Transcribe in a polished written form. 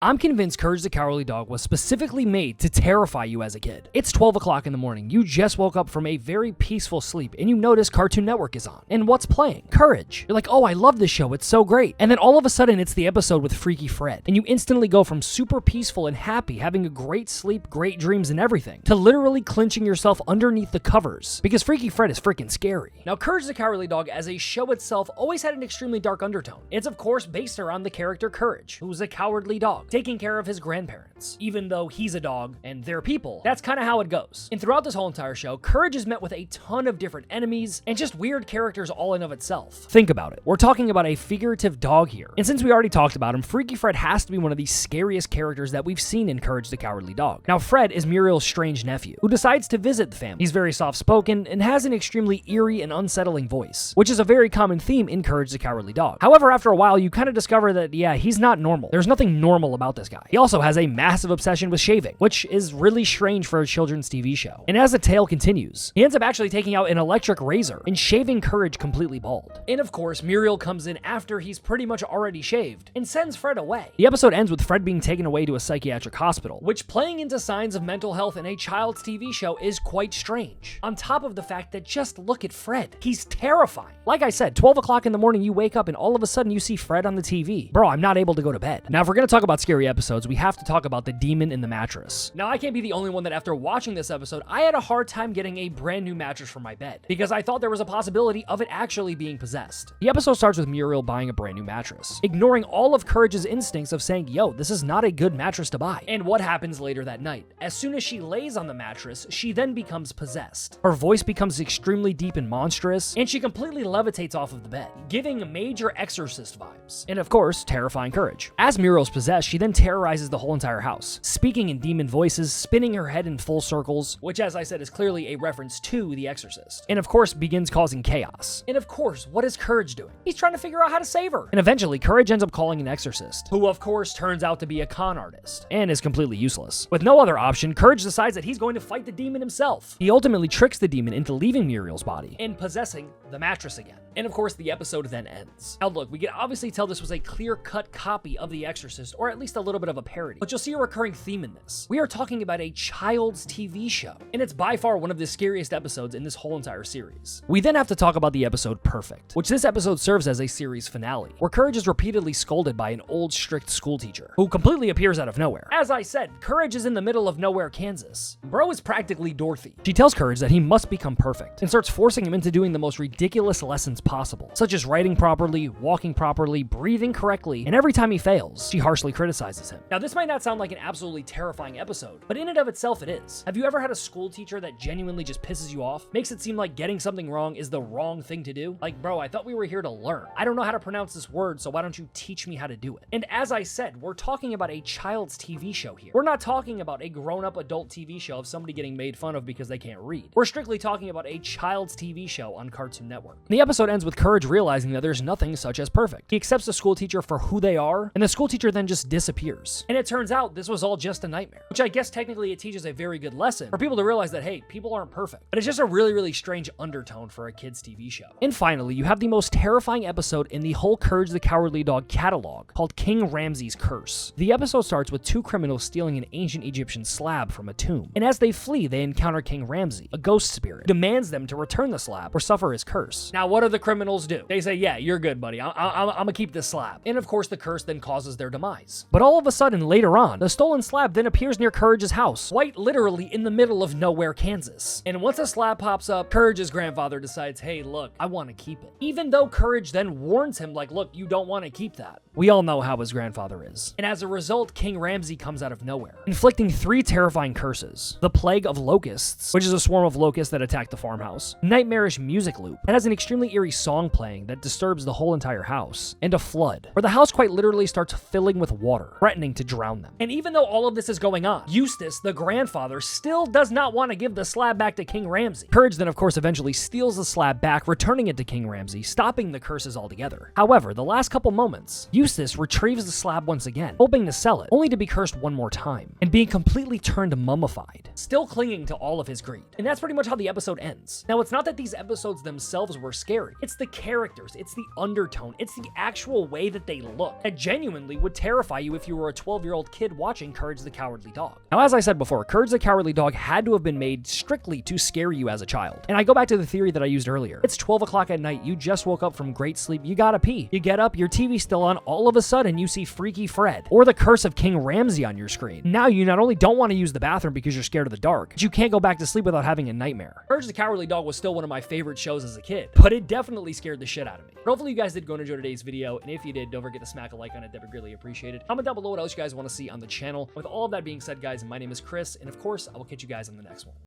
I'm convinced Courage the Cowardly Dog was specifically made to terrify you as a kid. It's 12 o'clock in the morning, you just woke up from a very peaceful sleep, and you notice Cartoon Network is on. And what's playing? Courage. You're like, oh, I love this show, it's so great. And then all of a sudden, it's the episode with Freaky Fred. And you instantly go from super peaceful and happy, having a great sleep, great dreams and everything, to literally clenching yourself underneath the covers, because Freaky Fred is freaking scary. Now, Courage the Cowardly Dog as a show itself always had an extremely dark undertone. It's of course based around the character Courage, who's a cowardly dog, taking care of his grandparents. Even though he's a dog and they're people, that's kind of how it goes. And throughout this whole entire show, Courage is met with a ton of different enemies and just weird characters all in of itself. Think about it. We're talking about a figurative dog here. And since we already talked about him, Freaky Fred has to be one of the scariest characters that we've seen in Courage the Cowardly Dog. Now, Fred is Muriel's strange nephew, who decides to visit the family. He's very soft-spoken and has an extremely eerie and unsettling voice, which is a very common theme in Courage the Cowardly Dog. However, after a while, you kind of discover that, yeah, he's not normal. There's nothing normal about this guy. He also has a massive obsession with shaving, which is really strange for a children's TV show. And as the tale continues, he ends up actually taking out an electric razor and shaving Courage completely bald. And of course, Muriel comes in after he's pretty much already shaved and sends Fred away. The episode ends with Fred being taken away to a psychiatric hospital, which, playing into signs of mental health in a child's TV show, is quite strange. On top of the fact that just look at Fred. He's terrifying. Like I said, 12 o'clock in the morning, you wake up and all of a sudden you see Fred on the TV. Bro, I'm not able to go to bed. Now, if we're gonna talk about scary episodes, we have to talk about the demon in the mattress. Now, I can't be the only one that after watching this episode, I had a hard time getting a brand new mattress for my bed, because I thought there was a possibility of it actually being possessed. The episode starts with Muriel buying a brand new mattress, ignoring all of Courage's instincts of saying, yo, this is not a good mattress to buy. And what happens later that night? As soon as she lays on the mattress, she then becomes possessed. Her voice becomes extremely deep and monstrous, and she completely levitates off of the bed, giving major Exorcist vibes. And of course, terrifying Courage. As Muriel's possessed, she then terrorizes the whole entire house, speaking in demon voices, spinning her head in full circles, which, as I said, is clearly a reference to The Exorcist. And of course, begins causing chaos. And of course, what is Courage doing? He's trying to figure out how to save her. And eventually, Courage ends up calling an exorcist, who of course turns out to be a con artist, and is completely useless. With no other option, Courage decides that he's going to fight the demon himself. He ultimately tricks the demon into leaving Muriel's body and possessing the mattress again. And of course, the episode then ends. Now look, we can obviously tell this was a clear-cut copy of The Exorcist, or at least a little bit of a parody, but you'll see a recurring theme in this. We are talking about a child's TV show, and it's by far one of the scariest episodes in this whole entire series. We then have to talk about the episode Perfect, which this episode serves as a series finale, where Courage is repeatedly scolded by an old, strict school teacher, who completely appears out of nowhere. As I said, Courage is in the middle of nowhere, Kansas. Bro is practically Dorothy. She tells Courage that he must become perfect, and starts forcing him into doing the most ridiculous lessons possible, such as writing properly, walking properly, breathing correctly, and every time he fails, she harshly criticizes him. Now, this might not sound like an absolutely terrifying episode, but in and of itself it is. Have you ever had a school teacher that genuinely just pisses you off? Makes it seem like getting something wrong is the wrong thing to do? Like, bro, I thought we were here to learn. I don't know how to pronounce this word, so why don't you teach me how to do it? And as I said, we're talking about a child's TV show here. We're not talking about a grown-up adult TV show of somebody getting made fun of because they can't read. We're strictly talking about a child's TV show on Cartoon Network. The episode ends with Courage realizing that there's nothing such as perfect. He accepts the school teacher for who they are, and the school teacher then just disappears. And it turns out this was all just a nightmare, which I guess technically it teaches a very good lesson for people to realize that, hey, people aren't perfect. But it's just a really, really strange undertone for a kid's TV show. And finally, you have the most terrifying episode in the whole Courage the Cowardly Dog catalog, called King Ramsay's Curse. The episode starts with two criminals stealing an ancient Egyptian slab from a tomb. And as they flee, they encounter King Ramsay, a ghost spirit, who demands them to return the slab or suffer his curse. Now, what do the criminals do? They say, yeah, you're good, buddy. I'm gonna keep this slab. And of course, the curse then causes their demise. But all of a sudden, later on, the stolen slab then appears near Courage's house, quite literally in the middle of nowhere, Kansas. And once the slab pops up, Courage's grandfather decides, hey, look, I want to keep it. Even though Courage then warns him, like, look, you don't want to keep that. We all know how his grandfather is. And as a result, King Ramsay comes out of nowhere, inflicting 3 terrifying curses: the plague of locusts, which is a swarm of locusts that attack the farmhouse, nightmarish music loop that has an extremely eerie song playing that disturbs the whole entire house, and a flood, where the house quite literally starts filling with water, threatening to drown them. And even though all of this is going on, Eustace, the grandfather, still does not want to give the slab back to King Ramsay. Courage then, of course, eventually steals the slab back, returning it to King Ramsay, stopping the curses altogether. However, the last couple moments, Eustace retrieves the slab once again, hoping to sell it, only to be cursed one more time, and being completely turned mummified, still clinging to all of his greed. And that's pretty much how the episode ends. Now, it's not that these episodes themselves were scary. It's the characters, it's the undertone, it's the actual way that they look that genuinely would terrify you you if you were a 12-year-old kid watching Courage the Cowardly Dog. Now, as I said before, Courage the Cowardly Dog had to have been made strictly to scare you as a child. And I go back to the theory that I used earlier. It's 12 o'clock at night, you just woke up from great sleep, you gotta pee. You get up, your TV's still on, all of a sudden you see Freaky Fred or the Curse of King Ramsay on your screen. Now you not only don't want to use the bathroom because you're scared of the dark, but you can't go back to sleep without having a nightmare. Courage the Cowardly Dog was still one of my favorite shows as a kid, but it definitely scared the shit out of me. But hopefully you guys did go and enjoy today's video, and if you did, don't forget to smack a like on it, that'd be greatly appreciated. Comment down below what else you guys want to see on the channel. With all of that being said, guys, my name is Chris, and of course, I will catch you guys on the next one.